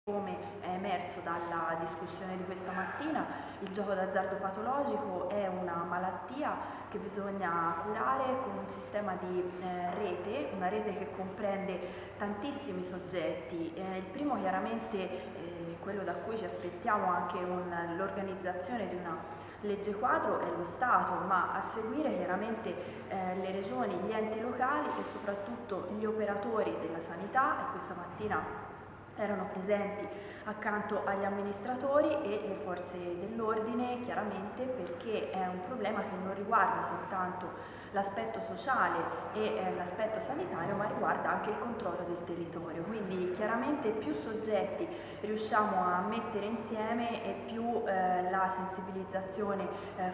Come è emerso dalla discussione di questa mattina, il gioco d'azzardo patologico è una malattia che bisogna curare con un sistema di rete, una rete che comprende tantissimi soggetti. Il primo chiaramente, quello da cui ci aspettiamo anche l'organizzazione di una legge quadro, è lo Stato, ma a seguire chiaramente le regioni, gli enti locali e soprattutto gli operatori della sanità, e questa mattina erano presenti accanto agli amministratori e le forze dell'ordine, chiaramente, perché è un problema che non riguarda soltanto l'aspetto sociale e l'aspetto sanitario, ma riguarda anche il controllo del territorio. Quindi chiaramente più soggetti riusciamo a mettere insieme e più la sensibilizzazione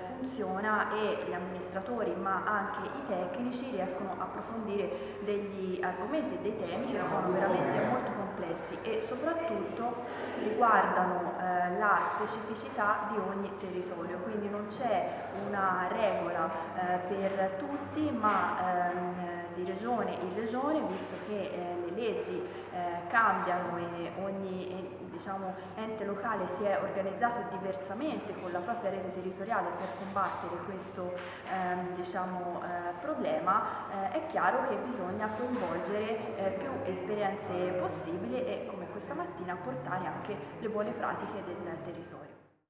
funziona e gli amministratori, ma anche i tecnici, riescono a approfondire degli argomenti e dei temi che sono veramente molto complessi e soprattutto riguardano la specificità di ogni territorio, quindi non c'è una regola per tutti, ma di regione in regione, visto che le leggi cambiano e ogni ente locale si è organizzato diversamente con la propria rete territoriale per combattere questo problema, è chiaro che bisogna coinvolgere più esperienze possibili e, come questa mattina, portare anche le buone pratiche del territorio.